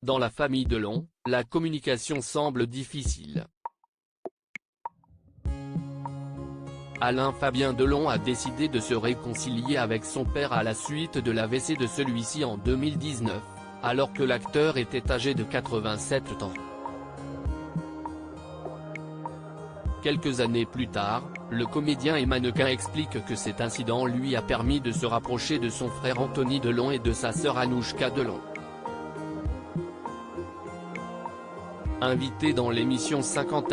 Dans la famille Delon, la communication semble difficile. Alain Fabien Delon a décidé de se réconcilier avec son père à la suite de l'AVC de celui-ci en 2019, alors que l'acteur était âgé de 87 ans. Quelques années plus tard, le comédien et mannequin explique que cet incident lui a permis de se rapprocher de son frère Anthony Delon et de sa sœur Anouchka Delon. Invité dans l'émission 50'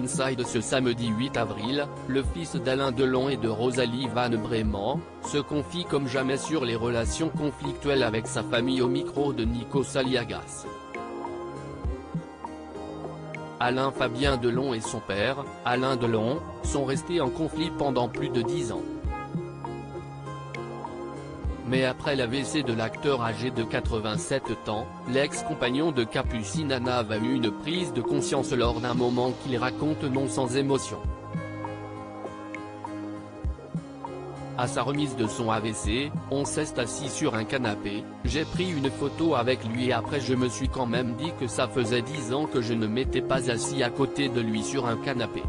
Inside ce samedi 8 avril, le fils d'Alain Delon et de Rosalie Van Breeman se confie comme jamais sur les relations conflictuelles avec sa famille au micro de Nico Saliagas. Alain Fabien Delon et son père, Alain Delon, sont restés en conflit pendant plus de 10 ans. Mais après l'AVC de l'acteur âgé de 87 ans, l'ex-compagnon de Capucine Anna a eu une prise de conscience lors d'un moment qu'il raconte non sans émotion. À sa remise de son AVC, on s'est assis sur un canapé, j'ai pris une photo avec lui et après je me suis quand même dit que ça faisait 10 ans que je ne m'étais pas assis à côté de lui sur un canapé.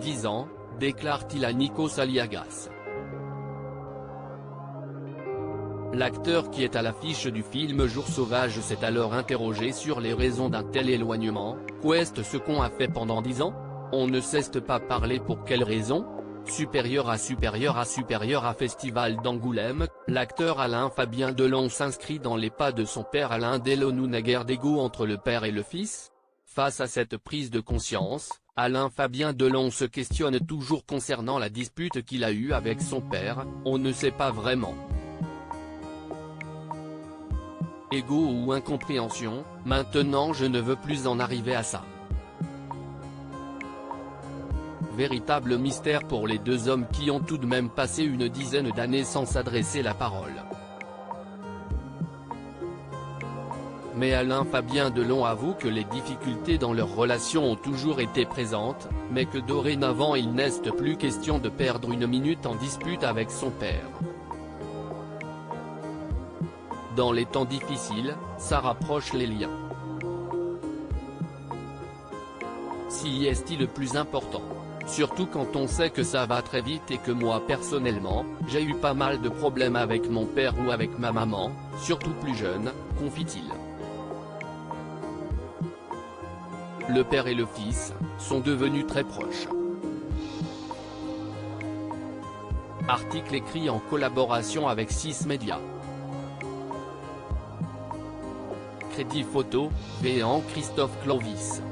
10 ans, déclare-t-il à Nico Saliagas. L'acteur qui est à l'affiche du film Jour sauvage s'est alors interrogé sur les raisons d'un tel éloignement. Qu'est-ce ce qu'on a fait pendant 10 ans? On ne cesse pas parler pour quelles raisons? Supérieur à Festival d'Angoulême, l'acteur Alain Fabien Delon s'inscrit dans les pas de son père Alain Delon. Naguère d'ego entre le père et le fils. Face à cette prise de conscience, Alain Fabien Delon se questionne toujours concernant la dispute qu'il a eue avec son père, on ne sait pas vraiment. Ego ou incompréhension, maintenant je ne veux plus en arriver à ça. Véritable mystère pour les deux hommes qui ont tout de même passé une dizaine d'années sans s'adresser la parole. Mais Alain Fabien Delon avoue que les difficultés dans leur relation ont toujours été présentes, mais que dorénavant il n'est plus question de perdre une minute en dispute avec son père. Dans les temps difficiles, ça rapproche les liens. Si est-il le plus important? Surtout quand on sait que ça va très vite et que moi personnellement, j'ai eu pas mal de problèmes avec mon père ou avec ma maman, surtout plus jeune, confie-t-il. Le père et le fils sont devenus très proches. Article écrit en collaboration avec 6 médias. Crédit photo, Véan Christophe Clovis.